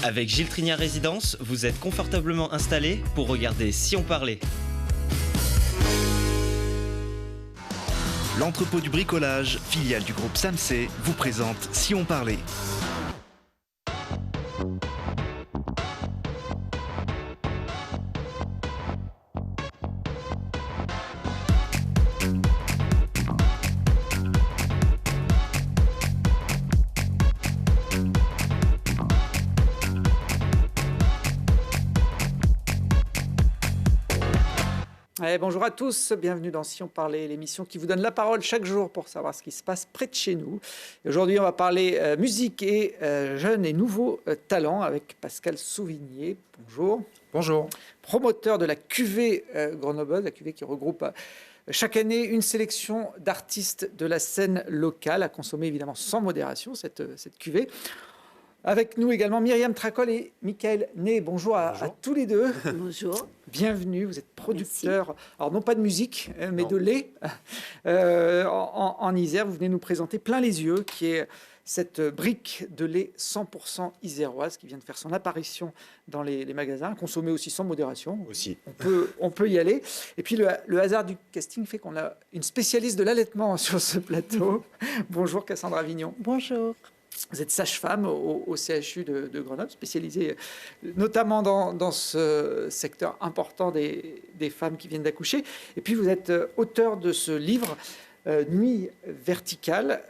Avec Gilles Trignard Résidence, vous êtes confortablement installé pour regarder Si on parlait. L'entrepôt du bricolage, filiale du groupe Samsé, vous présente Si on parlait. Bonjour à tous, bienvenue dans Si on parlait, l'émission qui vous donne la parole chaque jour pour savoir ce qui se passe près de chez nous. Aujourd'hui, on va parler musique et jeunes et nouveaux talents avec Pascal Souvigné. Bonjour. Bonjour. Promoteur de la cuvée Grenoble, la cuvée qui regroupe chaque année une sélection d'artistes de la scène locale, à consommer évidemment sans modération, cette cuvée. Avec nous également Myriam Tracol et Michael Ney. Bonjour à tous les deux. Bonjour. Bienvenue, vous êtes producteur, alors non pas de musique, mais de lait en Isère. Vous venez nous présenter Plein les yeux, qui est cette brique de lait 100% iséroise qui vient de faire son apparition dans les magasins, consommée aussi sans modération. Aussi. On peut y aller. Et puis le hasard du casting fait qu'on a une spécialiste de l'allaitement sur ce plateau. Bonjour Cassandra Vignon. Bonjour. Vous êtes sage-femme au CHU de Grenoble, spécialisée notamment dans ce secteur important des femmes qui viennent d'accoucher. Et puis vous êtes auteur de ce livre, Nuit verticale,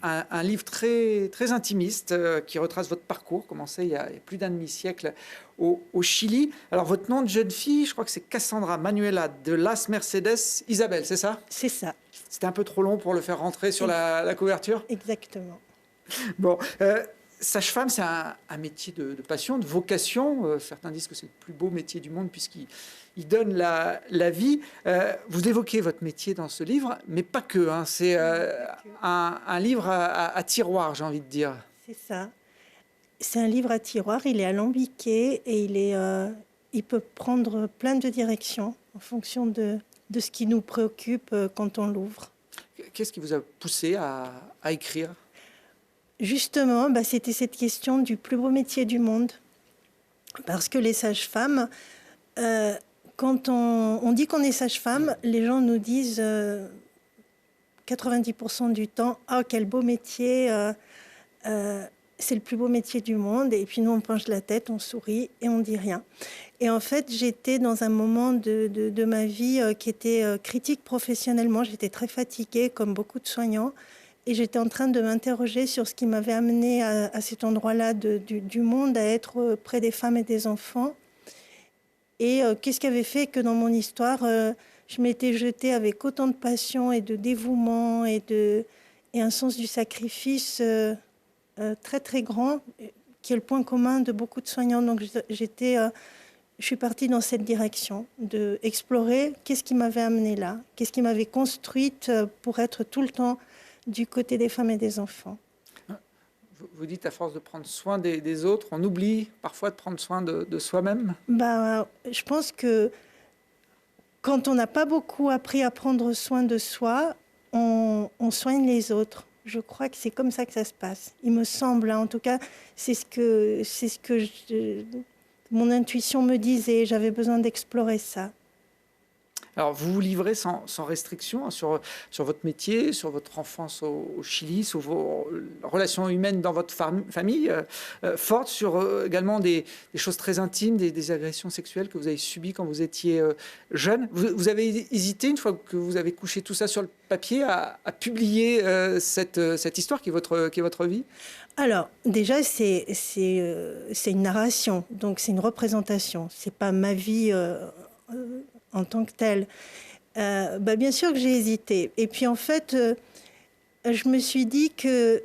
un livre très, très intimiste qui retrace votre parcours, commencé il y a plus d'un demi-siècle au Chili. Alors votre nom de jeune fille, je crois que c'est Cassandra Manuela de Las Mercedes Isabel, c'est ça? C'est ça. C'était un peu trop long pour le faire rentrer sur la couverture? Exactement. Bon, sage-femme, c'est un métier de passion, de vocation. Certains disent que c'est le plus beau métier du monde puisqu'il donne la vie. Vous évoquez votre métier dans ce livre, mais pas que. Hein. C'est un livre à tiroir, j'ai envie de dire. C'est ça. C'est un livre à tiroir. Il est alambiqué et il peut prendre plein de directions en fonction de ce qui nous préoccupe quand on l'ouvre. Qu'est-ce qui vous a poussé à écrire ? Justement, c'était cette question du plus beau métier du monde. Parce que les sages-femmes, quand on dit qu'on est sage-femme, les gens nous disent 90% du temps « Ah, quel beau métier c'est le plus beau métier du monde ». Et puis nous, on penche la tête, on sourit et on dit rien. Et en fait, j'étais dans un moment de ma vie qui était critique professionnellement. J'étais très fatiguée, comme beaucoup de soignants. Et j'étais en train de m'interroger sur ce qui m'avait amené à cet endroit-là du monde, à être près des femmes et des enfants. Et qu'est-ce qui avait fait que dans mon histoire, je m'étais jetée avec autant de passion et de dévouement et un sens du sacrifice très, très grand, qui est le point commun de beaucoup de soignants. Donc je suis partie dans cette direction, d'explorer qu'est-ce qui m'avait amenée là, qu'est-ce qui m'avait construite pour être tout le temps du côté des femmes et des enfants. Vous dites, à force de prendre soin des autres, on oublie parfois de prendre soin de soi-même? Je pense que quand on n'a pas beaucoup appris à prendre soin de soi, on soigne les autres. Je crois que c'est comme ça que ça se passe. Il me semble, en tout cas, c'est ce que mon intuition me disait. J'avais besoin d'explorer ça. Alors, vous vous livrez sans restriction sur votre métier, sur votre enfance au Chili, sur vos relations humaines dans votre famille, forte, sur également des choses très intimes, des agressions sexuelles que vous avez subies quand vous étiez jeune. Vous avez hésité, une fois que vous avez couché tout ça sur le papier, à publier cette histoire qui est votre vie? Alors, déjà, c'est une narration, donc c'est une représentation. C'est pas ma vie en tant que telle. Bien sûr que j'ai hésité. Et puis, en fait, je me suis dit que,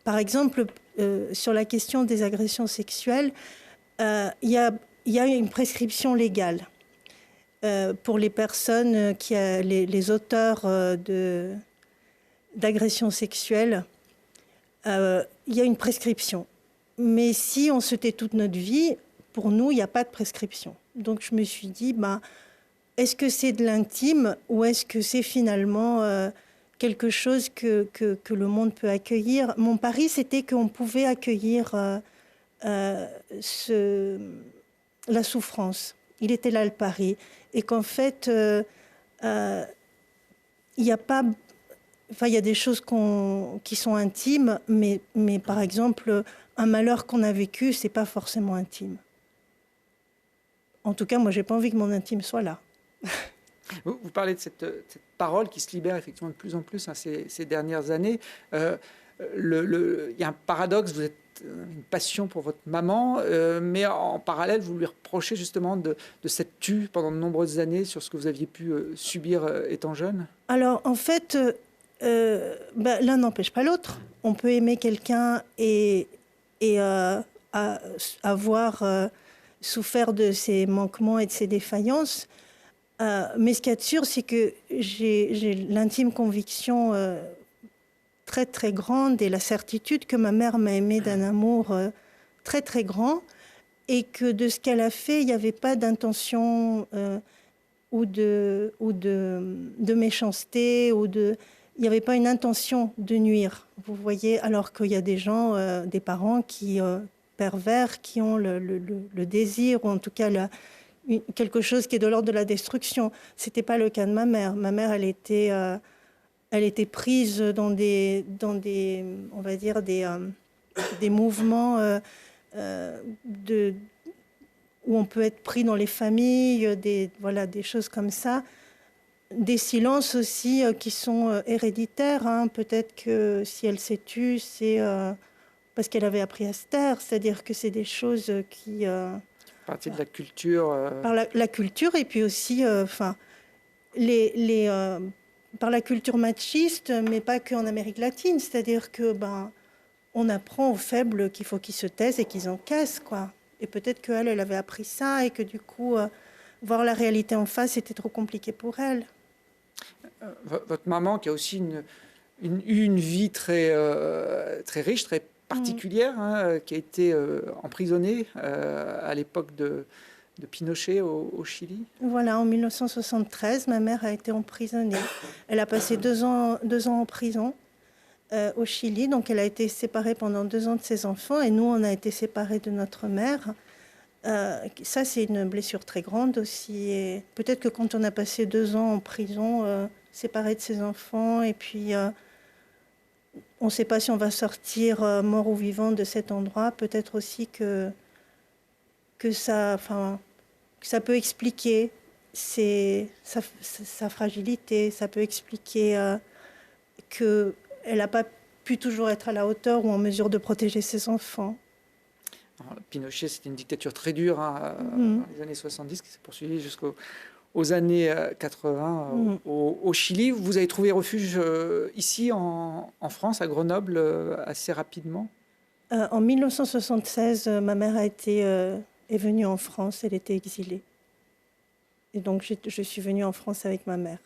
par exemple, sur la question des agressions sexuelles, il y a une prescription légale pour les personnes les auteurs d'agressions sexuelles. Il y a une prescription. Mais si on se tait toute notre vie, pour nous, il n'y a pas de prescription. Donc, je me suis dit, est-ce que c'est de l'intime ou est-ce que c'est finalement quelque chose que le monde peut accueillir? Mon pari, c'était qu'on pouvait accueillir la souffrance. Il était là, le Paris. Et qu'en fait, il n'y a pas... Enfin, il y a des choses qui sont intimes, mais par exemple, un malheur qu'on a vécu, c'est pas forcément intime. En tout cas, moi, j'ai pas envie que mon intime soit là. Vous parlez de cette parole qui se libère effectivement de plus en plus ces dernières années. Il y a un paradoxe, vous êtes une passion pour votre maman, mais en parallèle, vous lui reprochez justement de s'être tue pendant de nombreuses années sur ce que vous aviez pu subir étant jeune. Alors, en fait, l'un n'empêche pas l'autre. On peut aimer quelqu'un et avoir souffert de ses manquements et de ses défaillances. Mais ce qu'il y a de sûr, c'est que j'ai l'intime conviction très, très grande et la certitude que ma mère m'a aimée d'un amour très, très grand et que de ce qu'elle a fait, il n'y avait pas d'intention ou de méchanceté il n'y avait pas une intention de nuire, vous voyez, alors qu'il y a des gens, des parents pervers qui ont le désir, ou en tout cas quelque chose qui est de l'ordre de la destruction. Ce n'était pas le cas de ma mère. Ma mère, elle était prise dans des on va dire, des mouvements où on peut être pris dans les familles, des choses comme ça. Des silences aussi qui sont héréditaires. Hein. Peut-être que si elle s'est tue, c'est parce qu'elle avait appris à se taire. C'est-à-dire que c'est des choses qui... partie de la culture. Par la culture et puis aussi par la culture machiste, mais pas qu'en Amérique latine. C'est-à-dire que on apprend aux faibles qu'il faut qu'ils se taisent et qu'ils encaissent, quoi. Et peut-être qu'elle avait appris ça et que du coup, voir la réalité en face, c'était trop compliqué pour elle. Votre maman, qui a aussi une vie très, très riche, très particulière, hein, qui a été emprisonnée à l'époque de Pinochet au Chili. Voilà, en 1973, ma mère a été emprisonnée. Elle a passé 2 ans en prison au Chili, donc elle a été séparée pendant 2 ans de ses enfants et nous, on a été séparés de notre mère. Ça, c'est une blessure très grande aussi. Et peut-être que quand on a passé 2 ans en prison, séparé de ses enfants, et puis on ne sait pas si on va sortir mort ou vivant de cet endroit, peut-être aussi que ça peut expliquer sa fragilité, ça peut expliquer qu'elle n'a pas pu toujours être à la hauteur ou en mesure de protéger ses enfants. Alors, Pinochet, c'était une dictature très dure dans les années 70 qui s'est poursuivie jusqu'aux années 80 au Chili. Vous avez trouvé refuge ici en France, à Grenoble, assez rapidement. En 1976, ma mère est venue en France, elle était exilée. Et donc je suis venue en France avec ma mère.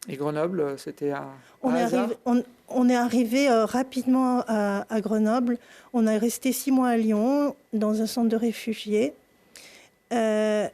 Et Grenoble, c'était un hasard. On est arrivé rapidement à Grenoble. On est resté 6 mois à Lyon, dans un centre de réfugiés. Et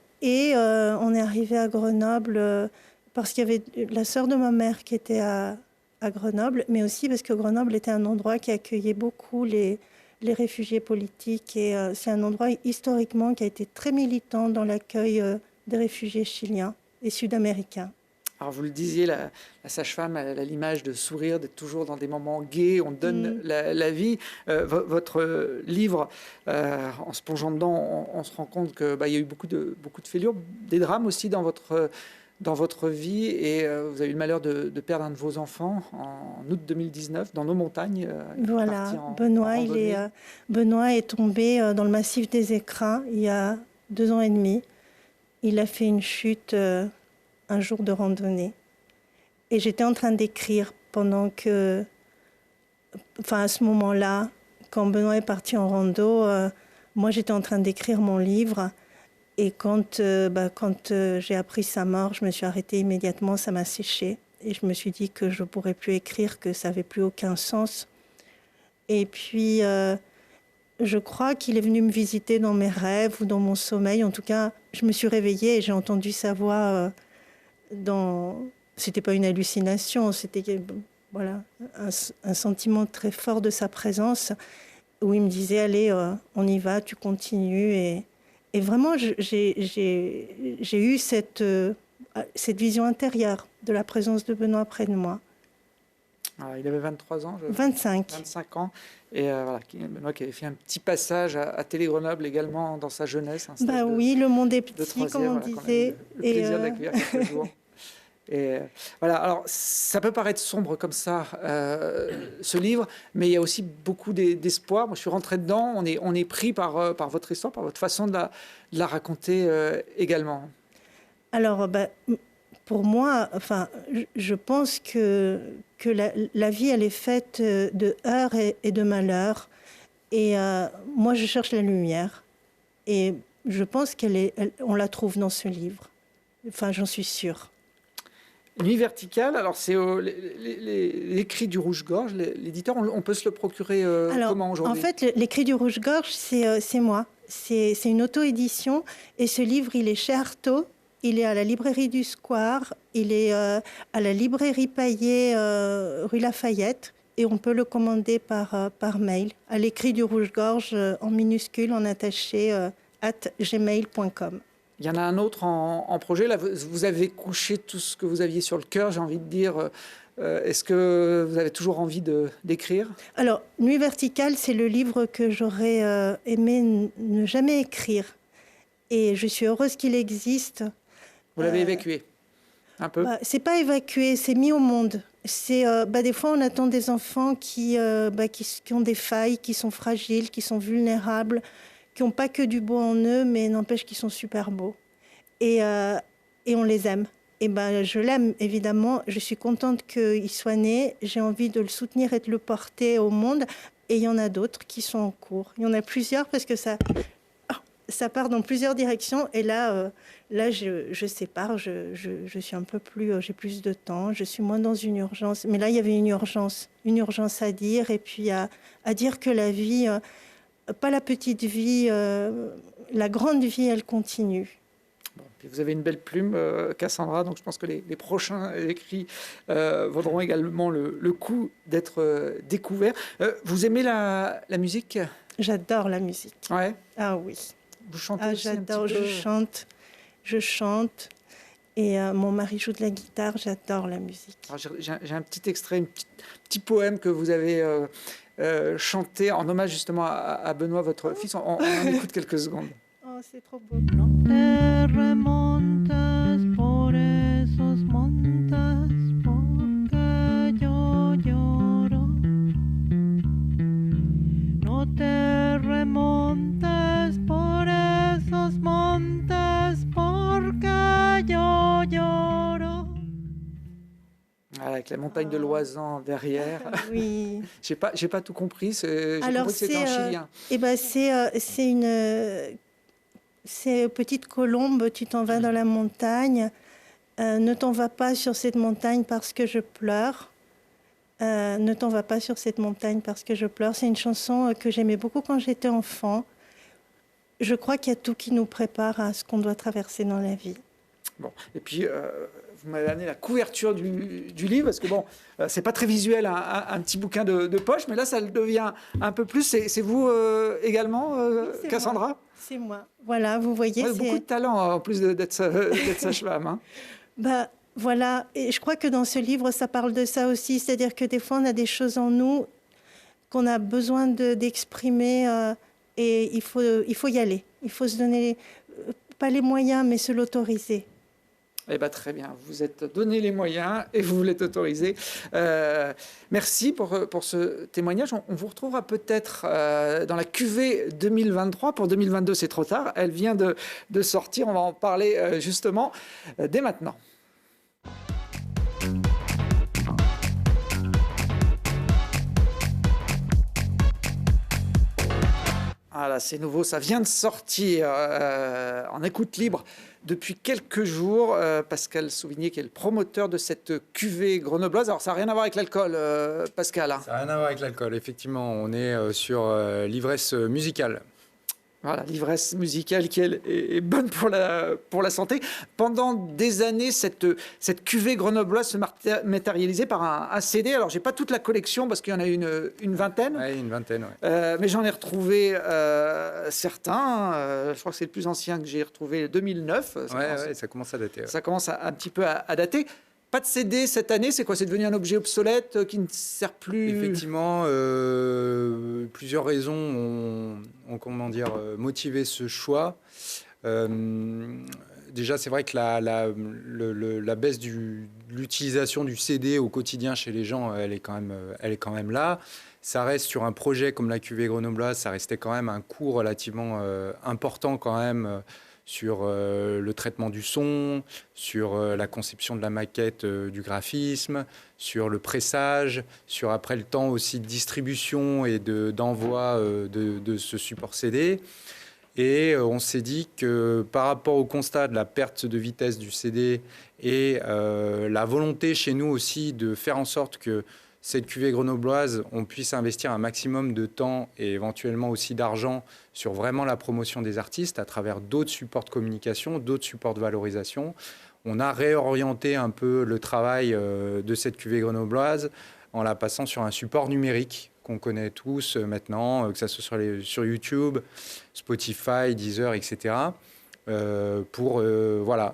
on est arrivé à Grenoble parce qu'il y avait la sœur de ma mère qui était à Grenoble, mais aussi parce que Grenoble était un endroit qui accueillait beaucoup les réfugiés politiques. Et c'est un endroit historiquement qui a été très militant dans l'accueil des réfugiés chiliens et sud-américains. Alors vous le disiez, la sage-femme elle a l'image de sourire, d'être toujours dans des moments gais, on donne la vie. Votre livre, en se plongeant dedans, on se rend compte qu'il y a eu beaucoup de fêlures, des drames aussi dans votre vie, et vous avez eu le malheur de perdre un de vos enfants en août 2019 dans nos montagnes. Voilà, Benoît est tombé dans le massif des Écrins il y a 2 ans et demi. Il a fait une chute un jour de randonnée. Et j'étais en train d'écrire pendant que... à ce moment-là, quand Benoît est parti en rando, moi j'étais en train d'écrire mon livre. Et quand j'ai appris sa mort, je me suis arrêtée immédiatement, ça m'a séché. Et je me suis dit que je ne pourrais plus écrire, que ça n'avait plus aucun sens. Et puis, je crois qu'il est venu me visiter dans mes rêves ou dans mon sommeil. En tout cas, je me suis réveillée et j'ai entendu sa voix... C'était pas une hallucination, c'était un sentiment très fort de sa présence où il me disait, allez, on y va, tu continues. Et vraiment, j'ai eu cette vision intérieure de la présence de Benoît près de moi. Alors, il avait 23 ans. 25 ans. Et voilà, Benoît qui avait fait un petit passage à Télé Grenoble également dans sa jeunesse. Bah oui, le monde est petit, comme on disait. Le plaisir de l'accueillir quelques jours. Et voilà, alors ça peut paraître sombre comme ça, ce livre, mais il y a aussi beaucoup d'espoir. Moi, je suis rentré dedans, on est pris par votre histoire, par votre façon de la raconter également. Alors, pour moi, enfin, je pense que la vie, elle est faite de heurts et de malheurs. Et moi, je cherche la lumière. Et je pense on la trouve dans ce livre. Enfin, j'en suis sûre. Nuit verticale, alors c'est l'écrit du Rouge-Gorge, l'éditeur, on peut se le procurer comment aujourd'hui? En fait, l'écrit du Rouge-Gorge, c'est moi. C'est une auto-édition. Et ce livre, il est chez Artaud. Il est à la librairie du Square. Il est à la librairie Paillet, rue Lafayette. Et on peut le commander par mail. À l'écrit du Rouge-Gorge, en minuscule, en attaché, @gmail.com. Il y en a un autre en projet. Là, vous avez couché tout ce que vous aviez sur le cœur, j'ai envie de dire. Est-ce que vous avez toujours envie d'écrire? Alors, Nuit verticale, c'est le livre que j'aurais aimé ne jamais écrire. Et je suis heureuse qu'il existe. Vous l'avez évacué un peu? C'est pas évacué, c'est mis au monde. Des fois, on attend des enfants qui ont des failles, qui sont fragiles, qui sont vulnérables, qui n'ont pas que du beau en eux, mais n'empêche qu'ils sont super beaux. Et on les aime. Et je l'aime, évidemment. Je suis contente qu'il soit né. J'ai envie de le soutenir et de le porter au monde. Et il y en a d'autres qui sont en cours. Il y en a plusieurs parce que ça part dans plusieurs directions. Et là je sépare. Je suis un peu plus... j'ai plus de temps. Je suis moins dans une urgence. Mais là, il y avait une urgence à dire. Et puis à dire que la vie... pas la petite vie, la grande vie, elle continue. Bon, puis vous avez une belle plume, Cassandra, donc je pense que les prochains écrits vaudront également le coup d'être découverts. Vous aimez la musique? J'adore la musique. Ouais. Ah oui. Vous chantez aussi j'adore, un petit peu? Je chante. Et mon mari joue de la guitare, j'adore la musique. J'ai un petit extrait, un petit poème que vous avez chanté en hommage justement à Benoît, votre fils. On en écoute quelques secondes. Oh, c'est trop beau. No te remontes por esos montes porque yo lloro. No te remontes por esos montes porque yo lloro. Voilà, avec la montagne de l'Oisan derrière. Oui. J'ai pas tout compris. J'ai compris que c'était en chilien. C'est petite colombe, tu t'en vas dans la montagne. Ne t'en vas pas sur cette montagne parce que je pleure. Ne t'en vas pas sur cette montagne parce que je pleure. C'est une chanson que j'aimais beaucoup quand j'étais enfant. Je crois qu'il y a tout qui nous prépare à ce qu'on doit traverser dans la vie. Bon, et puis vous m'avez amené la couverture du livre, parce que bon, c'est pas très visuel, un petit bouquin de poche, mais là ça le devient un peu plus. C'est vous également, Oui, Cassandra? C'est moi. Voilà, vous voyez. Beaucoup de talent en plus d'être sage-femme. Hein. Voilà, et je crois que dans ce livre, ça parle de ça aussi, c'est-à-dire que des fois, on a des choses en nous qu'on a besoin d'exprimer et il faut y aller. Il faut se donner, pas les moyens, mais se l'autoriser. Eh bien, très bien, vous êtes donné les moyens et vous l'êtes autorisé. Merci pour ce témoignage. On vous retrouvera peut-être dans la cuvée 2023. Pour 2022, c'est trop tard. Elle vient de sortir. On va en parler justement dès maintenant. Voilà, c'est nouveau, ça vient de sortir en écoute libre depuis quelques jours. Pascal Souvigné, qui est le promoteur de cette cuvée grenobloise. Alors, ça n'a rien à voir avec l'alcool, Pascal. Hein. Ça n'a rien à voir avec l'alcool, effectivement. On est sur l'ivresse musicale. Voilà, l'ivresse musicale qui elle, est bonne pour la santé. Pendant des années, cette cuvée grenobloise se matérialisait par un CD. Alors, j'ai pas toute la collection parce qu'il y en a une vingtaine. Oui, une vingtaine, ouais. Mais j'en ai retrouvé certains. Je crois que c'est le plus ancien que j'ai retrouvé, 2009. Ça commence à dater. Ouais. Ça commence un petit peu à dater. Pas de CD cette année, c'est quoi? C'est devenu un objet obsolète qui ne sert plus? Effectivement, plusieurs raisons ont motivé ce choix. Déjà, c'est vrai que la baisse de l'utilisation du CD au quotidien chez les gens, elle est quand même là. Ça reste sur un projet comme la cuvée grenobloise, ça restait quand même un coût relativement important quand même. Sur le traitement du son, sur la conception de la maquette du graphisme, sur le pressage, sur après le temps aussi de distribution et d'envoi de ce support CD. Et on s'est dit que par rapport au constat de la perte de vitesse du CD et la volonté chez nous aussi de faire en sorte que cette cuvée grenobloise, on puisse investir un maximum de temps et éventuellement aussi d'argent sur vraiment la promotion des artistes à travers d'autres supports de communication, d'autres supports de valorisation. On a réorienté un peu le travail de cette cuvée grenobloise en la passant sur un support numérique qu'on connaît tous maintenant, que ce soit sur YouTube, Spotify, Deezer, etc. Pour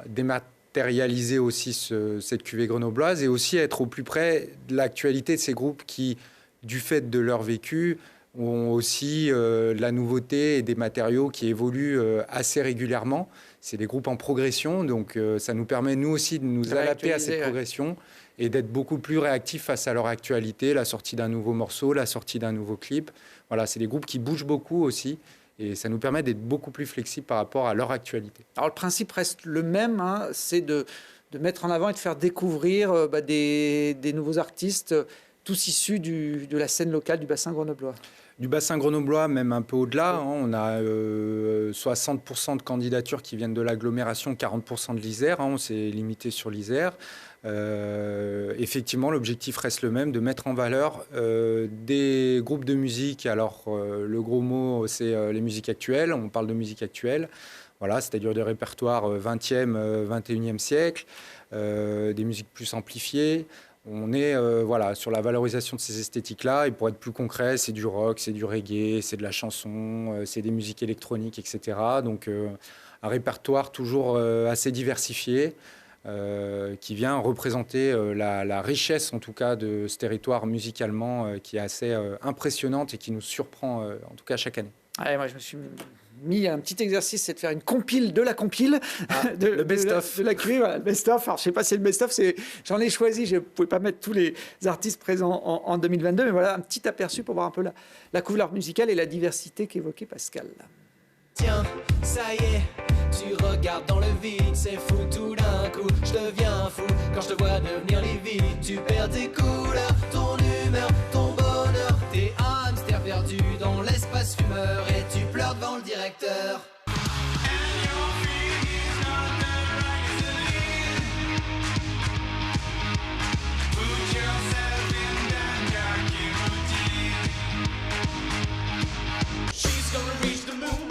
dématérialiser aussi cette cuvée grenobloise et aussi être au plus près de l'actualité de ces groupes qui, du fait de leur vécu, ont aussi de la nouveauté et des matériaux qui évoluent assez régulièrement. C'est des groupes en progression, donc ça nous permet nous aussi de nous adapter à cette progression et d'être beaucoup plus réactifs face à leur actualité, la sortie d'un nouveau morceau, la sortie d'un nouveau clip. Voilà, c'est des groupes qui bougent beaucoup aussi. Et ça nous permet d'être beaucoup plus flexibles par rapport à leur actualité. Alors le principe reste le même, hein, c'est de mettre en avant et de faire découvrir des nouveaux artistes, tous issus de la scène locale du bassin grenoblois. Du bassin grenoblois, même un peu au-delà, hein, on a 60% de candidatures qui viennent de l'agglomération, 40% de l'Isère, hein, on s'est limité sur l'Isère. Effectivement, l'objectif reste le même, de mettre en valeur des groupes de musique. Alors, le gros mot, c'est les musiques actuelles. On parle de musique actuelle, voilà, c'est-à-dire des répertoires 20e, 21e siècle, des musiques plus amplifiées. On est sur la valorisation de ces esthétiques-là. Et pour être plus concret, c'est du rock, c'est du reggae, c'est de la chanson, c'est des musiques électroniques, etc. Donc, un répertoire toujours assez diversifié. Qui vient représenter la richesse, en tout cas, de ce territoire musicalement qui est assez impressionnante et qui nous surprend, en tout cas, chaque année. Ouais, moi, je me suis mis un petit exercice, c'est de faire une compile de la compile. Le best-of. De la cuvée, voilà, le best-of. Alors, je ne sais pas si c'est le best-of, j'en ai choisi, je ne pouvais pas mettre tous les artistes présents en 2022, mais voilà un petit aperçu pour voir un peu la couleur musicale et la diversité qu'évoquait Pascal. Tiens, ça y est, tu regardes dans le vide, c'est fou tout d'un coup, je deviens fou quand je te vois devenir livide, tu perds tes couleurs, ton humeur, ton bonheur, t'es un hamster perdu dans l'espace fumeur et tu pleures devant le directeur.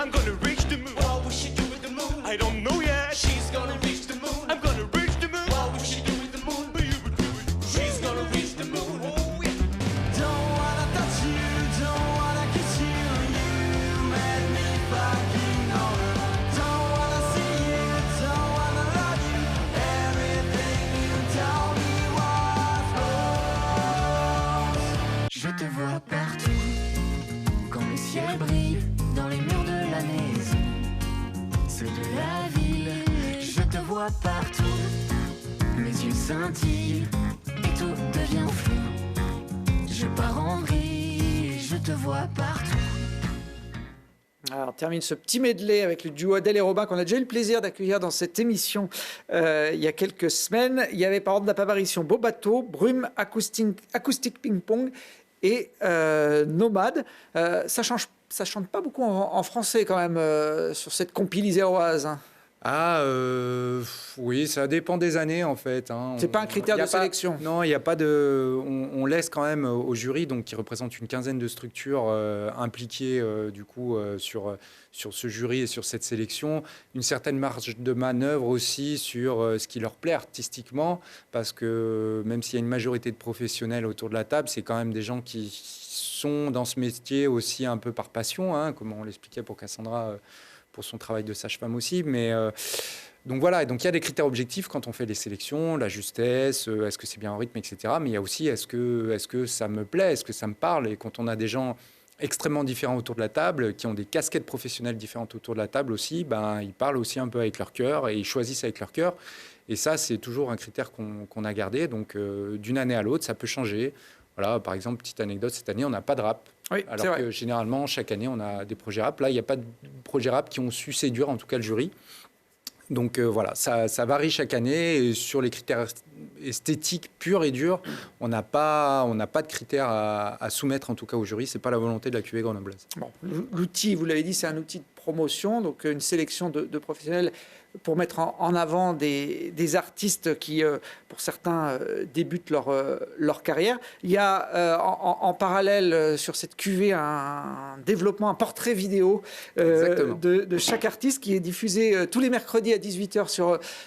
I'm gonna reach the moon. What will she do with the moon? I don't know yet. She's gonna reach the moon. I'm gonna reach the moon. What will she do with the moon? She's gonna reach the moon. Oh yeah. Don't wanna touch you, don't wanna kiss you. You and me fucking all around. Don't wanna see you, don't wanna love you. Everything you tell me was false. Je te vois partout quand le ciel brille. Dans les murs de la maison, ceux de la ville, je te vois partout. Mes yeux scintillent et tout devient flou. Je pars en vrille, je te vois partout. Alors, on termine ce petit medley avec le duo Adèle et Robin qu'on a déjà eu le plaisir d'accueillir dans cette émission il y a quelques semaines. Il y avait par ordre d'apparition Beau Bateau, Brume, Acoustique Ping Pong et Nomade. Ça chante pas beaucoup en français quand même sur cette compile iséroise. Oui, ça dépend des années en fait. Hein. C'est pas un critère y a de pas- sélection. Non, il n'y a pas de. On laisse quand même au jury, donc qui représente une quinzaine de structures impliquées du coup sur ce jury et sur cette sélection, une certaine marge de manœuvre aussi sur ce qui leur plaît artistiquement, parce que même s'il y a une majorité de professionnels autour de la table, c'est quand même des gens qui sont dans ce métier aussi un peu par passion, hein, comme on l'expliquait pour Cassandra. Pour son travail de sage-femme aussi, mais donc voilà, et donc il y a des critères objectifs quand on fait les sélections, la justesse, est-ce que c'est bien en rythme, etc. Mais il y a aussi est-ce que ça me plaît, est-ce que ça me parle, et quand on a des gens extrêmement différents autour de la table, qui ont des casquettes professionnelles différentes autour de la table aussi, ben ils parlent aussi un peu avec leur cœur et ils choisissent avec leur cœur. Et ça, c'est toujours un critère qu'on a gardé. Donc d'une année à l'autre, ça peut changer. Voilà, par exemple, petite anecdote, cette année, on n'a pas de rap. Oui, c'est Alors vrai. que généralement, chaque année, on a des projets rap. Là, il n'y a pas de projets rap qui ont su séduire, en tout cas, le jury. Donc voilà, ça varie chaque année. Et sur les critères esthétiques purs et durs, on n'a pas de critères à soumettre, en tout cas, au jury. Ce n'est pas la volonté de la cuvée grenobloise. Bon, l'outil, vous l'avez dit, c'est un outil de promotion, donc une sélection de professionnels pour mettre en avant des artistes qui, pour certains, débutent leur carrière. Il y a en parallèle sur cette cuvée un développement, un portrait vidéo de chaque artiste qui est diffusé tous les mercredis à 18h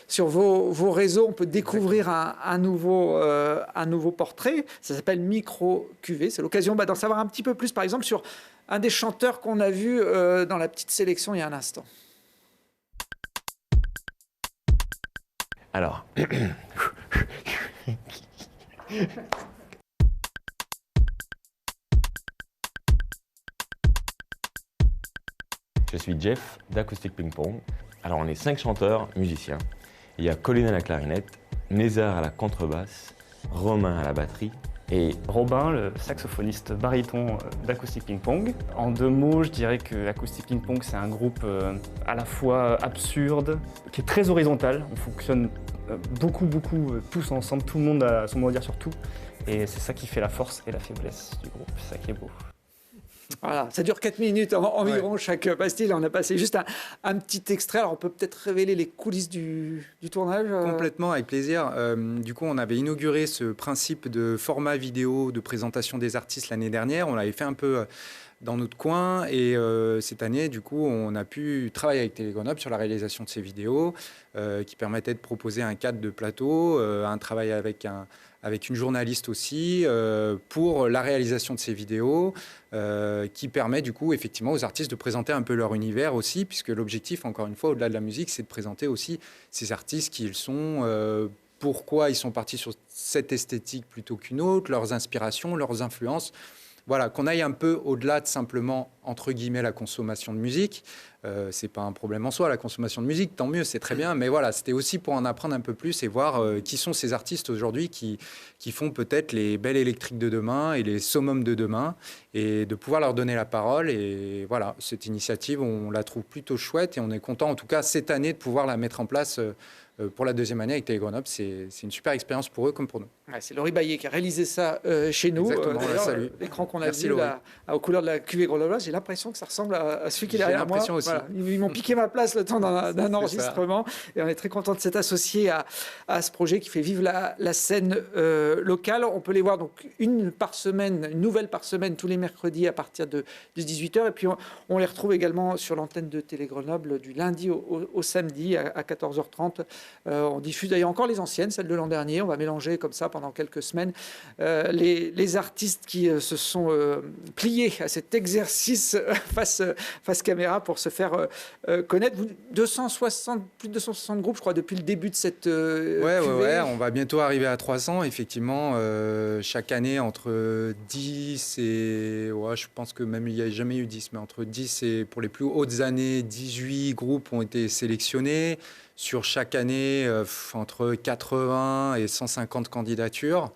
sur vos réseaux. On peut découvrir un nouveau portrait. Ça s'appelle Micro Cuvée. C'est l'occasion d'en savoir un petit peu plus, par exemple, sur un des chanteurs qu'on a vu dans la petite sélection il y a un instant. Alors, je suis Jeff d'Acoustic Ping Pong. Alors, on est 5 chanteurs, musiciens. Il y a Colin à la clarinette, Nézar à la contrebasse, Romain à la batterie. Et Robin, le saxophoniste baryton d'Acoustic Ping Pong. En 2 mots, je dirais que Acoustic Ping Pong, c'est un groupe à la fois absurde, qui est très horizontal. On fonctionne beaucoup, tous ensemble. Tout le monde a son mot à dire sur tout. Et c'est ça qui fait la force et la faiblesse du groupe. C'est ça qui est beau. Voilà, ça dure 4 minutes environ chaque pastille. On a passé juste un petit extrait. Alors, on peut peut-être révéler les coulisses du tournage. Complètement, avec plaisir. Du coup, on avait inauguré ce principe de format vidéo de présentation des artistes l'année dernière. On l'avait fait un peu dans notre coin. Et cette année, du coup, on a pu travailler avec Télé Grenoble sur la réalisation de ces vidéos qui permettaient de proposer un cadre de plateau, un travail avec une journaliste aussi pour la réalisation de ces vidéos qui permet du coup effectivement aux artistes de présenter un peu leur univers aussi, puisque l'objectif, encore une fois, au-delà de la musique, c'est de présenter aussi ces artistes qui ils sont, pourquoi ils sont partis sur cette esthétique plutôt qu'une autre, leurs inspirations, leurs influences. Voilà, qu'on aille un peu au-delà de simplement, entre guillemets, la consommation de musique. C'est pas un problème en soi, la consommation de musique, tant mieux, c'est très bien. Mais voilà, c'était aussi pour en apprendre un peu plus et voir qui sont ces artistes aujourd'hui qui font peut-être les belles électriques de demain et les summums de demain, et de pouvoir leur donner la parole. Et voilà, cette initiative, on la trouve plutôt chouette et on est content, en tout cas, cette année, de pouvoir la mettre en place pour la 2e année avec Télé Grenoble. C'est une super expérience pour eux comme pour nous. Ouais, c'est Laurie Baillet qui a réalisé ça chez nous. Exactement, salut. L'écran qu'on a Merci, vu Laurie. là, aux couleurs de la cuvée grenobloise, j'ai l'impression que ça ressemble à celui qui est derrière moi. J'ai l'impression aussi. Voilà. Ils m'ont piqué ma place le temps d'un enregistrement. Et on est très content de s'être associé à ce projet qui fait vivre la scène locale. On peut les voir donc une nouvelle par semaine, tous les mercredis à partir de 18h. Et puis on les retrouve également sur l'antenne de Télé Grenoble du lundi au samedi à 14h30. On diffuse d'ailleurs encore les anciennes, celles de l'an dernier. On va mélanger comme ça pendant quelques semaines les artistes qui se sont pliés à cet exercice face caméra pour se faire connaître. Plus de 260 groupes, je crois, depuis le début de cette Ouais, cuvée. on va bientôt arriver à 300, effectivement. Chaque année, entre 10 et... Ouais, je pense que même il n'y a jamais eu 10, mais entre 10 et, pour les plus hautes années, 18 groupes ont été sélectionnés. Sur chaque année, entre 80 et 150 candidatures,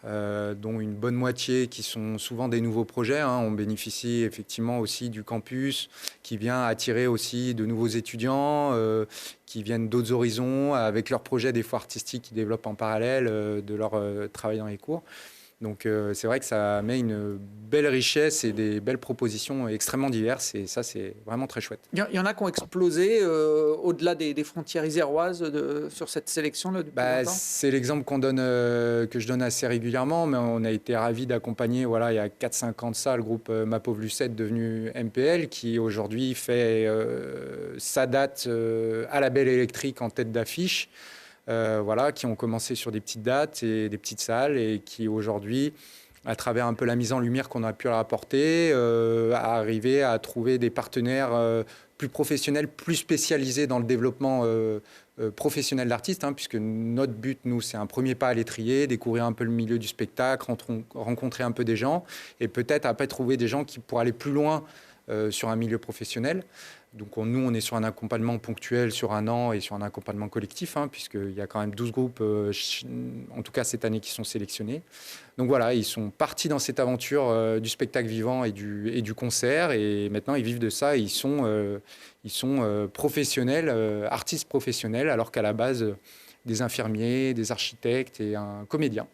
dont une bonne moitié qui sont souvent des nouveaux projets. On bénéficie effectivement aussi du campus qui vient attirer aussi de nouveaux étudiants qui viennent d'autres horizons avec leurs projets des fois artistiques qu'ils développent en parallèle de leur travail dans les cours. Donc c'est vrai que ça met une belle richesse et des belles propositions extrêmement diverses et ça c'est vraiment très chouette. Il y en a qui ont explosé au-delà des frontières iséroises sur cette sélection là, depuis longtemps. C'est l'exemple que je donne assez régulièrement, mais on a été ravis d'accompagner il y a 4-5 ans de ça le groupe Ma Pauvre Lucette devenu MPL qui aujourd'hui fait sa date à la Belle Électrique en tête d'affiche. Qui ont commencé sur des petites dates et des petites salles et qui aujourd'hui, à travers un peu la mise en lumière qu'on a pu leur apporter, à arriver à trouver des partenaires plus professionnels, plus spécialisés dans le développement professionnel d'artistes, puisque notre but, nous, c'est un premier pas à l'étrier, découvrir un peu le milieu du spectacle, rencontrer un peu des gens et peut-être après trouver des gens qui pourraient aller plus loin sur un milieu professionnel. Donc nous, on est sur un accompagnement ponctuel sur 1 an et sur un accompagnement collectif, puisqu'il y a quand même 12 groupes, en tout cas cette année, qui sont sélectionnés. Donc voilà, ils sont partis dans cette aventure du spectacle vivant et du concert. Et maintenant, ils vivent de ça et ils sont professionnels, artistes professionnels, alors qu'à la base, des infirmiers, des architectes et un comédien.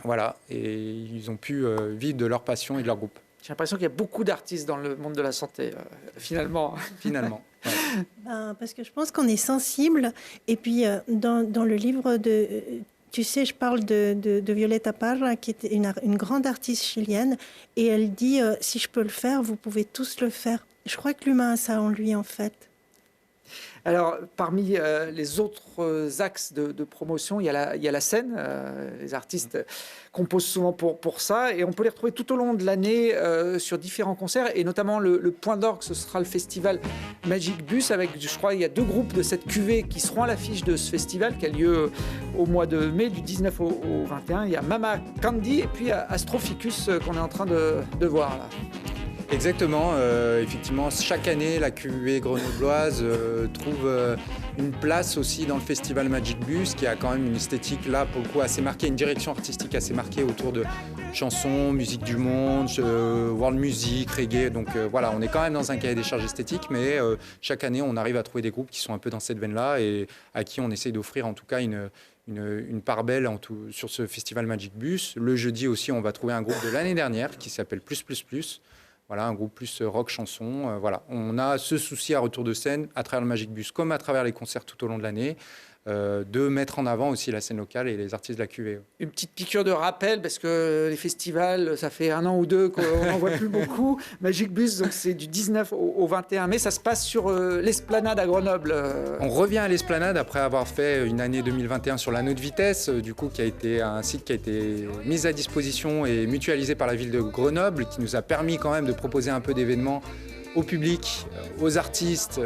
Voilà, et ils ont pu vivre de leur passion et de leur groupe. J'ai l'impression qu'il y a beaucoup d'artistes dans le monde de la santé, finalement. Finalement. Ouais. Parce que je pense qu'on est sensible. Et puis, dans le livre de... Tu sais, je parle de Violeta Parra, qui est une grande artiste chilienne. Et elle dit, si je peux le faire, vous pouvez tous le faire. Je crois que l'humain a ça en lui, en fait. Alors, parmi les autres axes de promotion, il y a la scène. Les artistes composent souvent pour ça. Et on peut les retrouver tout au long de l'année sur différents concerts. Et notamment, le point d'orgue, ce sera le festival Magic Bus. Avec, je crois, il y a 2 groupes de cette cuvée qui seront à l'affiche de ce festival qui a lieu au mois de mai, du 19 au 21. Il y a Mama Candy et puis Astroficus qu'on est en train de voir là. Exactement, effectivement, chaque année, la cuvée grenobloise trouve une place aussi dans le festival Magic Bus, qui a quand même une esthétique là, pour le coup, assez marquée, une direction artistique assez marquée autour de chansons, musique du monde, world music, reggae. Donc voilà, on est quand même dans un cahier des charges esthétiques, mais chaque année, on arrive à trouver des groupes qui sont un peu dans cette veine-là et à qui on essaye d'offrir en tout cas une part belle sur ce festival Magic Bus. Le jeudi aussi, on va trouver un groupe de l'année dernière qui s'appelle Plus Plus Plus. Voilà, un groupe plus rock chanson. Voilà. On a ce souci à retour de scène, à travers le Magic Bus, comme à travers les concerts tout au long de l'année, de mettre en avant aussi la scène locale et les artistes de la cuvée. Une petite piqûre de rappel, parce que les festivals, ça fait 1 an ou 2 qu'on n'en voit plus beaucoup. Magic Bus, donc c'est du 19 au 21 mai. Ça se passe sur l'Esplanade à Grenoble. On revient à l'Esplanade après avoir fait une année 2021 sur l'anneau de vitesse, du coup, qui a été un site qui a été mis à disposition et mutualisé par la ville de Grenoble, qui nous a permis quand même de proposer un peu d'événements au public, aux artistes,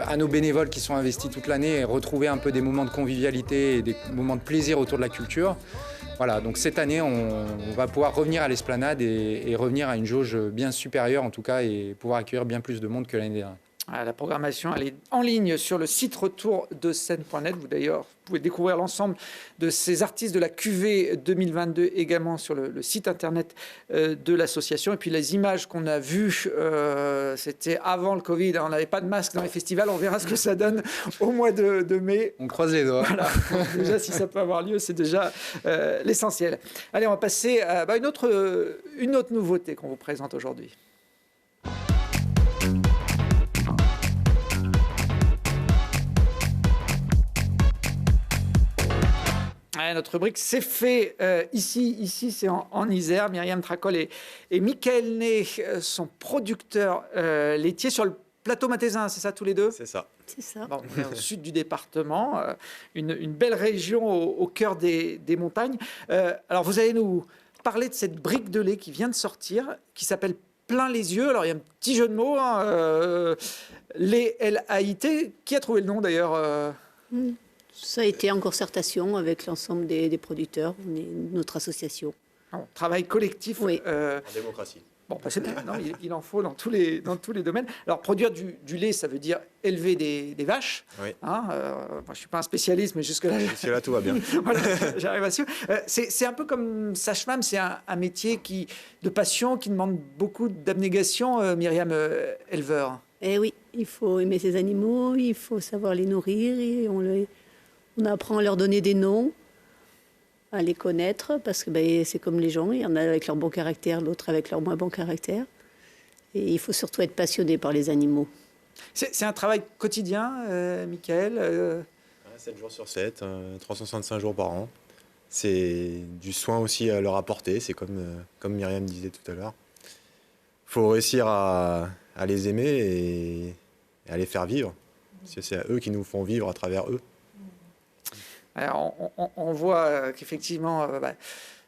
à nos bénévoles qui sont investis toute l'année et retrouver un peu des moments de convivialité et des moments de plaisir autour de la culture. Voilà, donc cette année, on va pouvoir revenir à l'Esplanade et revenir à une jauge bien supérieure en tout cas et pouvoir accueillir bien plus de monde que l'année dernière. La programmation, elle est en ligne sur le site retourdescène.net. Vous d'ailleurs pouvez découvrir l'ensemble de ces artistes de la cuvée 2022 également sur le site internet de l'association. Et puis les images qu'on a vues, c'était avant le Covid. On n'avait pas de masque dans les festivals. On verra ce que ça donne au mois de mai. On croise les doigts. Voilà. Déjà, si ça peut avoir lieu, c'est déjà l'essentiel. Allez, on va passer à une autre nouveauté qu'on vous présente aujourd'hui. Notre rubrique, c'est fait ici c'est en Isère. Myriam Tracol et Mickaël Ney sont producteurs laitiers sur le plateau mathésin, c'est ça tous les deux? C'est ça. C'est ça. Bon, on est au sud du département, une belle région au cœur des montagnes. Alors vous allez nous parler de cette brique de lait qui vient de sortir, qui s'appelle Plein les yeux. Alors il y a un petit jeu de mots, lait L-A-I-T. Qui a trouvé le nom d'ailleurs Ça a été en concertation avec l'ensemble des producteurs, notre association. On travail collectif. Oui. En démocratie. Bon, c'est bien. Non, il en faut dans tous les domaines. Alors, produire du lait, ça veut dire élever des vaches. Oui. Moi, je ne suis pas un spécialiste, mais jusque-là... Jusque-là, tout va bien. Voilà, j'arrive à suivre. C'est un peu comme sage-femme, c'est un métier de passion qui demande beaucoup d'abnégation, Myriam, éleveur. Eh oui, il faut aimer ses animaux, il faut savoir les nourrir, et on apprend à leur donner des noms, à les connaître, parce que c'est comme les gens, il y en a avec leur bon caractère, l'autre avec leur moins bon caractère. Et il faut surtout être passionné par les animaux. C'est un travail quotidien, Michael 7 jours sur 7, 365 jours par an. C'est du soin aussi à leur apporter, c'est comme Myriam disait tout à l'heure. Il faut réussir à les aimer et à les faire vivre. Parce que c'est eux qui nous font vivre à travers eux. Alors, on voit qu'effectivement,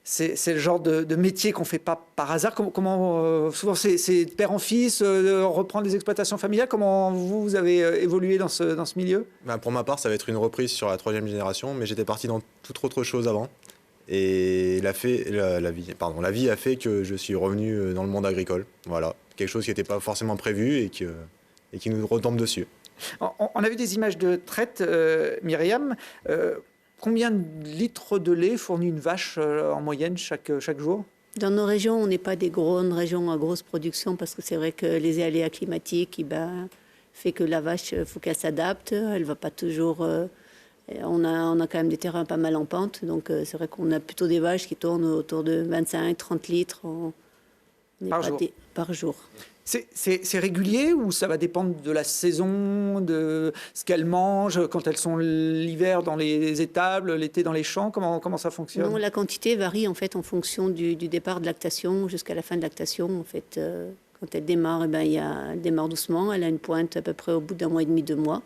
c'est le genre de métier qu'on ne fait pas par hasard. Souvent, c'est de père en fils, reprendre des exploitations familiales. Comment vous avez évolué dans ce milieu ? Pour ma part, ça va être une reprise sur la 3e génération, mais j'étais parti dans toute autre chose avant. Et la vie a fait que je suis revenu dans le monde agricole. Voilà, quelque chose qui n'était pas forcément prévu et qui nous retombe dessus. On a vu des images de traite, Myriam. Combien de litres de lait fournit une vache en moyenne chaque jour ? Dans nos régions, on n'est pas des grandes régions à grosse production parce que c'est vrai que les aléas climatiques fait que la vache, il faut qu'elle s'adapte. Elle va pas toujours... on a quand même des terrains pas mal en pente. Donc c'est vrai qu'on a plutôt des vaches qui tournent autour de 25-30 litres par jour. C'est régulier ou ça va dépendre de la saison, de ce qu'elles mangent, quand elles sont l'hiver dans les étables, l'été dans les champs? Comment ça fonctionne? Non, la quantité varie en fait en fonction du départ de lactation jusqu'à la fin de lactation. En fait, quand elle démarre, elle démarre doucement. Elle a une pointe à peu près au bout d'1 mois et demi, 2 mois,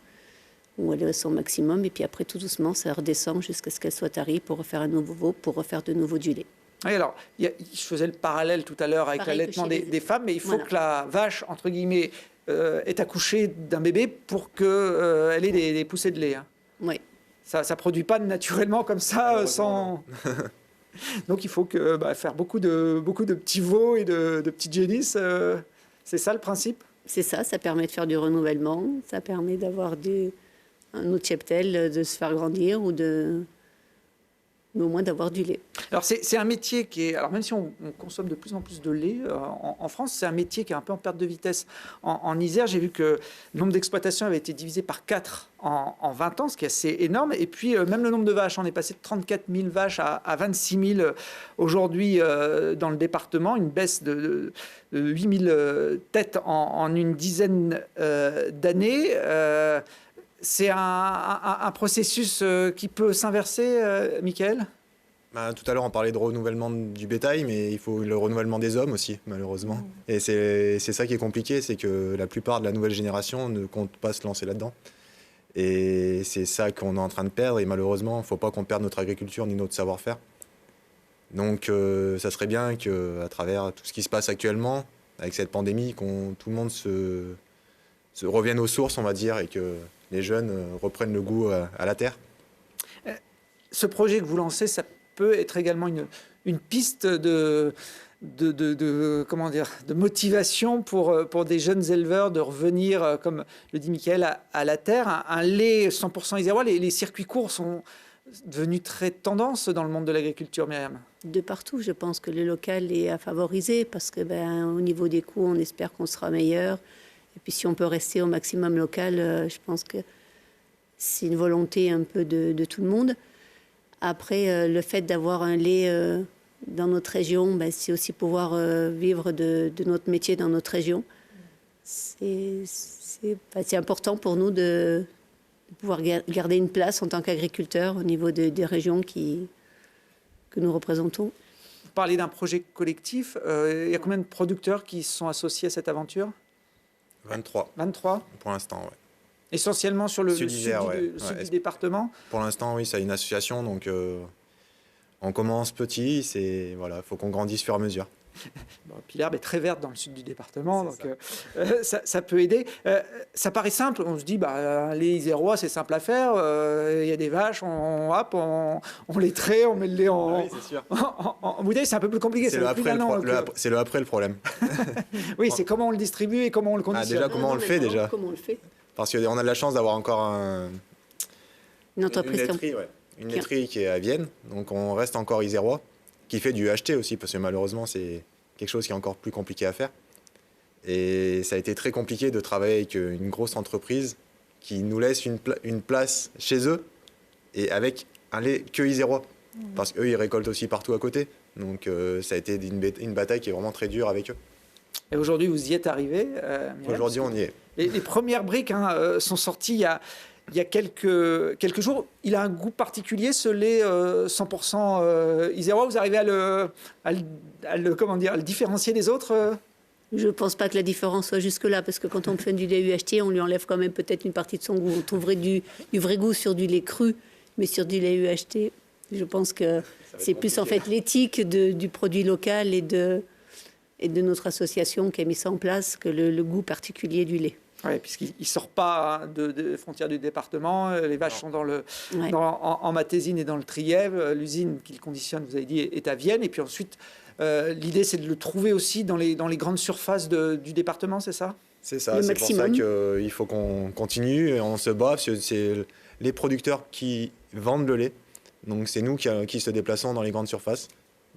où elle est à son maximum. Et puis après, tout doucement, ça redescend jusqu'à ce qu'elle soit tarie pour refaire un nouveau veau, pour refaire de nouveau du lait. Oui, alors, je faisais le parallèle tout à l'heure avec l'allaitement des femmes, mais il faut que la vache, entre guillemets, ait accouché d'un bébé pour qu'elle ait des poussées de lait. Hein. Oui. Ça ne produit pas naturellement comme ça, sans... Donc il faut faire beaucoup de petits veaux et de petites génisses. C'est ça le principe? C'est ça, ça permet de faire du renouvellement, ça permet d'avoir un autre cheptel, de se faire grandir mais au moins d'avoir du lait. Alors c'est un métier qui est, alors même si on consomme de plus en plus de lait en France, c'est un métier qui est un peu en perte de vitesse. En Isère, j'ai vu que le nombre d'exploitations avait été divisé par 4 en 20 ans, ce qui est assez énorme. Et puis même le nombre de vaches, on est passé de 34 000 vaches à 26 000 aujourd'hui dans le département, une baisse de 8 000 têtes en une dizaine d'années. C'est un processus qui peut s'inverser, Michael? Tout à l'heure, on parlait de renouvellement du bétail, mais il faut le renouvellement des hommes aussi, malheureusement. Et c'est ça qui est compliqué, c'est que la plupart de la nouvelle génération ne compte pas se lancer là-dedans. Et c'est ça qu'on est en train de perdre, et malheureusement, il ne faut pas qu'on perde notre agriculture ni notre savoir-faire. Donc ça serait bien qu'à travers tout ce qui se passe actuellement, avec cette pandémie, tout le monde se revienne aux sources, on va dire, et que les jeunes reprennent le goût à la terre. Ce projet que vous lancez, ça peut être également une piste de motivation pour des jeunes éleveurs de revenir, comme le dit Michael, à la terre. Un lait 100% isérois, les circuits courts sont devenus très tendance dans le monde de l'agriculture, Myriam. De partout, je pense que le local est à favoriser parce que au niveau des coûts, on espère qu'on sera meilleur. Et puis si on peut rester au maximum local, je pense que c'est une volonté un peu de tout le monde. Après, le fait d'avoir un lait dans notre région, c'est aussi pouvoir vivre de notre métier dans notre région. C'est important pour nous de pouvoir garder une place en tant qu'agriculteurs au niveau des régions que nous représentons. Vous parlez d'un projet collectif. Il y a combien de producteurs qui sont associés à cette aventure? 23. 23 pour l'instant, oui. Essentiellement sur le sud du département? Pour l'instant, oui, c'est une association, donc on commence petit, voilà, faut qu'on grandisse au fur et à mesure. Puis l'herbe est très verte dans le sud du département, donc ça peut aider. Ça paraît simple, on se dit, les isérois, c'est simple à faire, il y a des vaches, on les traite, on met le lait en bouteille, c'est un peu plus compliqué. C'est le après le problème. Oui, c'est comment on le distribue et comment on le conditionne. Déjà, comment on le fait déjà. Comment on le fait. Parce qu'on a de la chance d'avoir encore une entreprise une laiterie qui est à Vienne, donc on reste encore isérois, qui fait du HT aussi, parce que malheureusement, c'est quelque chose qui est encore plus compliqué à faire. Et ça a été très compliqué de travailler avec une grosse entreprise qui nous laisse une place chez eux et avec un lait que isérois. Parce qu'eux, ils récoltent aussi partout à côté. Donc ça a été une bataille qui est vraiment très dure avec eux. Et aujourd'hui, vous y êtes arrivé. Aujourd'hui, on y est. Les premières briques sont sorties il y a quelques jours. Il a un goût particulier, ce lait 100% isérois. Vous arrivez à le différencier des autres Je ne pense pas que la différence soit jusque-là, parce que quand on fait du lait UHT, on lui enlève quand même peut-être une partie de son goût. On trouverait du vrai goût sur du lait cru, mais sur du lait UHT, je pense que c'est plus en fait l'éthique du produit local et de notre association qui a mis ça en place que le goût particulier du lait. Oui, puisqu'il ne sort pas des frontières du département. Les vaches sont en Matésine et dans le Trièves. L'usine qu'il conditionne, vous avez dit, est à Vienne. Et puis ensuite, l'idée, c'est de le trouver aussi dans les grandes surfaces du département, c'est ça ? C'est ça, c'est pour ça qu'il faut qu'on continue et on se bat. C'est les producteurs qui vendent le lait. Donc c'est nous qui se déplaçons dans les grandes surfaces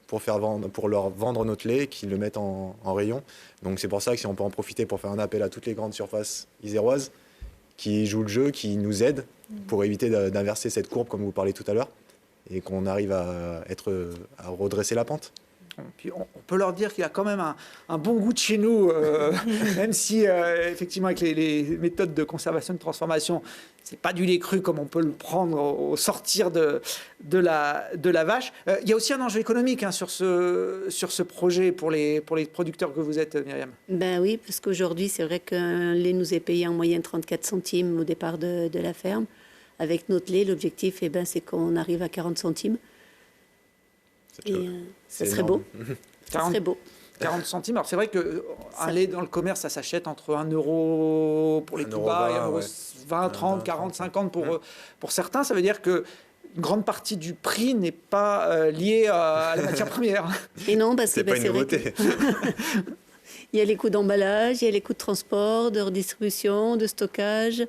pour leur vendre notre lait, qu'ils le mettent en rayon. Donc c'est pour ça que si on peut en profiter pour faire un appel à toutes les grandes surfaces iséroises qui jouent le jeu, qui nous aident pour éviter d'inverser cette courbe comme vous parlez tout à l'heure et qu'on arrive à redresser la pente. Puis on peut leur dire qu'il y a quand même un bon goût de chez nous, même si effectivement avec les méthodes de conservation et de transformation, c'est pas du lait cru comme on peut le prendre au sortir de la vache. Il y a aussi un enjeu économique sur ce projet pour les producteurs que vous êtes, Myriam. Ben oui, parce qu'aujourd'hui, c'est vrai qu'un lait nous est payé en moyenne 34 centimes au départ de la ferme. Avec notre lait, l'objectif, c'est qu'on arrive à 40 centimes. Et ça serait beau. Ça serait beau. 40 centimes. Alors c'est vrai qu'un lait dans le commerce, ça s'achète entre 1 euro pour les tout bas et 1 euro 20, 30, 40, 50 pour certains. Ça veut dire que une grande partie du prix n'est pas liée à la matière première. Et non, parce que c'est pas une nouveauté. Il y a les coûts d'emballage, il y a les coûts de transport, de redistribution, de stockage.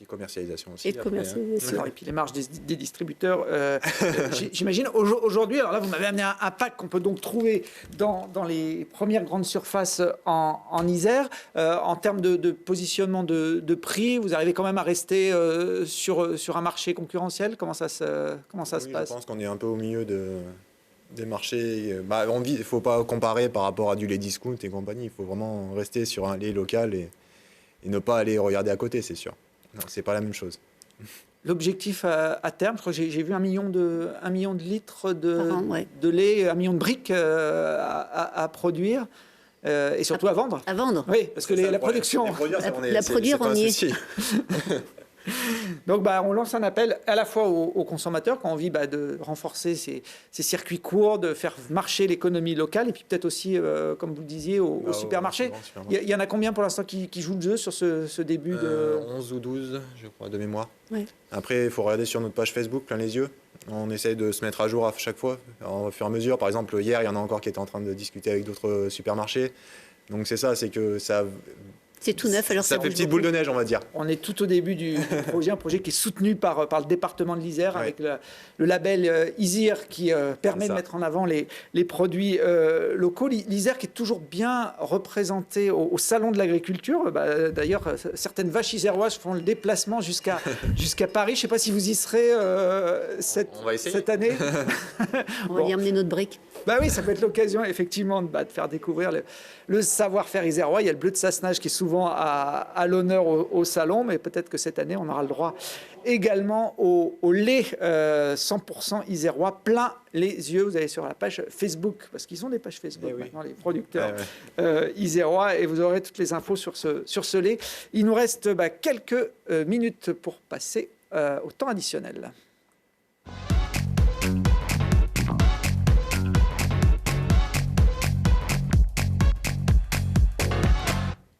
Et commercialisation aussi. Et commercialisation. Et puis les marges des distributeurs. J'imagine aujourd'hui, alors là vous m'avez amené un pack qu'on peut donc trouver dans les premières grandes surfaces en Isère. En termes de positionnement de prix, vous arrivez quand même à rester sur un marché concurrentiel. Comment ça se passe? Je pense qu'on est un peu au milieu des marchés. Il ne faut pas comparer par rapport à du lait discount et compagnie. Il faut vraiment rester sur un lait local et ne pas aller regarder à côté, c'est sûr. Non, c'est pas la même chose. L'objectif à terme, je crois que j'ai vu 1 million de litres de lait, 1 million de briques à produire et surtout à vendre. À vendre. Oui, parce que la production. La produire, on y est. Donc on lance un appel à la fois aux consommateurs qui ont envie de renforcer ces circuits courts, de faire marcher l'économie locale et puis peut-être aussi, comme vous le disiez, au supermarché. Il y en a combien pour l'instant qui jouent le jeu sur ce début de... 11 ou 12, je crois, de mémoire. Ouais. Après, il faut regarder sur notre page Facebook, plein les yeux. On essaye de se mettre à jour à chaque fois, au fur et à mesure. Par exemple, hier, il y en a encore qui étaient en train de discuter avec d'autres supermarchés. Donc c'est ça, c'est que ça... C'est tout neuf, alors ça fait petite boule de neige, on va dire. On est tout au début du projet, un projet qui est soutenu par le département de l'Isère, avec le label ISIR qui permet de mettre en avant les produits locaux. L'Isère qui est toujours bien représenté au salon de l'agriculture. D'ailleurs, certaines vaches iséroises font le déplacement jusqu'à Paris. Je ne sais pas si vous y serez cette année. On va y emmener notre brique. Oui, ça peut être l'occasion effectivement de faire découvrir le savoir-faire isérois. Il y a le bleu de Sassenage qui est souvent à l'honneur au salon, mais peut-être que cette année, on aura le droit également au lait 100% isérois, plein les yeux. Vous allez sur la page Facebook, parce qu'ils ont des pages Facebook maintenant, les producteurs isérois, et vous aurez toutes les infos sur ce lait. Il nous reste quelques minutes pour passer au temps additionnel.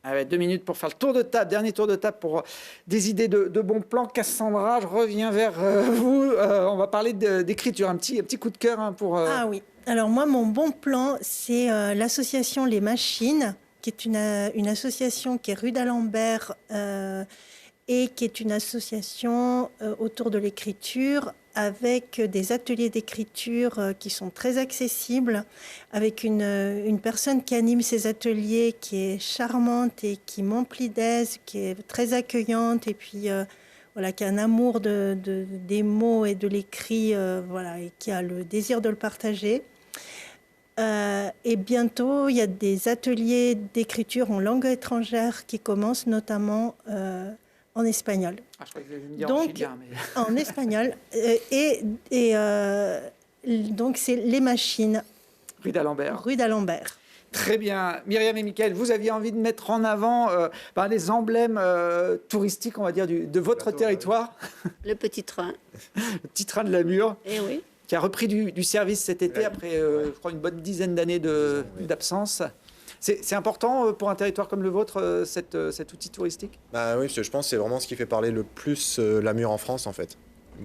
Allez, 2 minutes pour faire le tour de table, dernier tour de table pour des idées de bons plans. Cassandra, je reviens vers vous. On va parler d'écriture, un petit coup de cœur pour... Ah oui, alors moi, mon bon plan, c'est l'association Les Machines, qui est une association qui est rue d'Alembert et qui est une association autour de l'écriture, avec des ateliers d'écriture qui sont très accessibles, avec une personne qui anime ces ateliers, qui est charmante et qui m'emplit d'aise, qui est très accueillante. Et puis, voilà, qui a un amour des mots et de l'écrit, voilà, et qui a le désir de le partager. Et bientôt, il y a des ateliers d'écriture en langue étrangère qui commencent, notamment en espagnol. Ah, je crois que vous allez me dire Donc, en chilien, mais... en espagnol. Donc, c'est Les Machines. Rue d'Alembert. Rue d'Alembert. Très bien. Myriam et Mickaël, vous aviez envie de mettre en avant les emblèmes touristiques, on va dire, de votre territoire. Le petit train. Le petit train de la Mure. Eh oui. Qui a repris du service cet été après, je crois, une bonne dizaine d'années d'absence. C'est important pour un territoire comme le vôtre, cet outil touristique? Bah oui, parce que je pense que c'est vraiment ce qui fait parler le plus la Mure en France, en fait.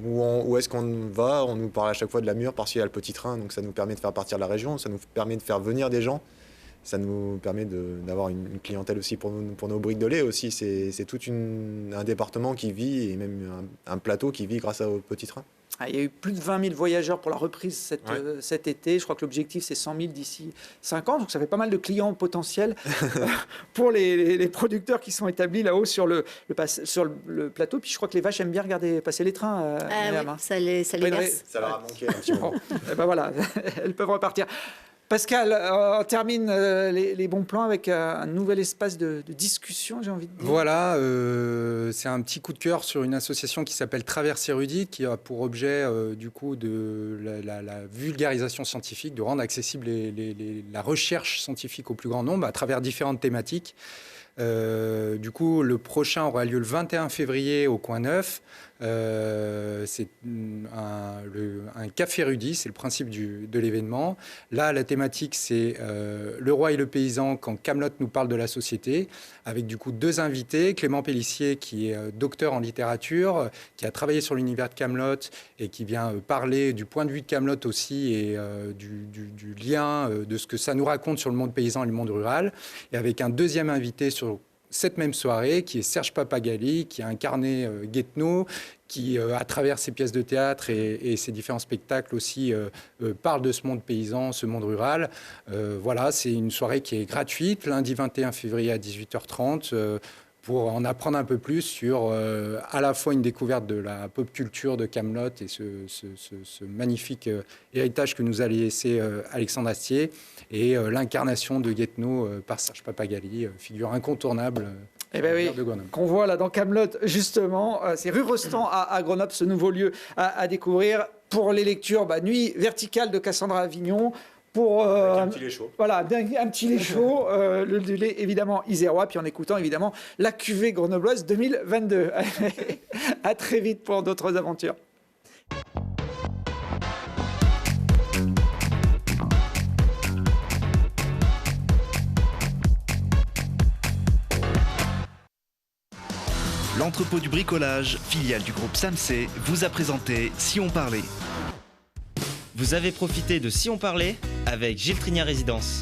Où est-ce qu'on va? On nous parle à chaque fois de la Mure parce qu'il y a le petit train, donc ça nous permet de faire partir la région, ça nous permet de faire venir des gens, ça nous permet d'avoir une clientèle aussi pour nos briques de lait aussi. C'est tout un département qui vit, et même un plateau qui vit grâce au petit train. Il y a eu plus de 20 000 voyageurs pour la reprise cet été. Je crois que l'objectif, c'est 100 000 d'ici 5 ans. Donc, ça fait pas mal de clients potentiels pour les producteurs qui sont établis là-haut sur le plateau. Puis, je crois que les vaches aiment bien regarder passer les trains. Oui, ça les verse. Ça leur a manqué un petit moment. Et ben voilà, elles peuvent repartir. Pascal, on termine les bons plans avec un nouvel espace de discussion, j'ai envie de dire. Voilà, c'est un petit coup de cœur sur une association qui s'appelle Traverse Érudite, qui a pour objet du coup de la vulgarisation scientifique, de rendre accessible la recherche scientifique au plus grand nombre à travers différentes thématiques. Du coup, le prochain aura lieu le 21 février au Coin Neuf. C'est un café érudit, c'est le principe de l'événement. Là, la thématique, c'est le roi et le paysan quand Kaamelott nous parle de la société, avec du coup 2 invités. Clément Pélissier, qui est docteur en littérature, qui a travaillé sur l'univers de Kaamelott et qui vient parler du point de vue de Kaamelott aussi et du lien de ce que ça nous raconte sur le monde paysan et le monde rural. Et avec un deuxième invité sur cette même soirée, qui est Serge Papagali, qui a incarné Guettenau, qui, à travers ses pièces de théâtre et ses différents spectacles aussi, parle de ce monde paysan, ce monde rural. Voilà, c'est une soirée qui est gratuite, lundi 21 février à 18h30, pour en apprendre un peu plus sur à la fois une découverte de la pop culture de Kaamelott et ce magnifique héritage que nous a laissé Alexandre Astier, et l'incarnation de Guettenau par Serge Papagali, figure incontournable de Grenoble. Qu'on voit là dans Kaamelott, justement, c'est rue Rostand à Grenoble, ce nouveau lieu à découvrir. Pour les lectures, Nuit verticale de Cassandra Avignon. Pour un petit lait chaud. Voilà, un petit lait chaud, le lait évidemment isérois, puis en écoutant évidemment la cuvée grenobloise 2022. À très vite pour d'autres aventures. L'entrepôt du bricolage, filiale du groupe SAMC, vous a présenté Si on parlait. Vous avez profité de Si on parlait avec Gilles Trigna Résidence.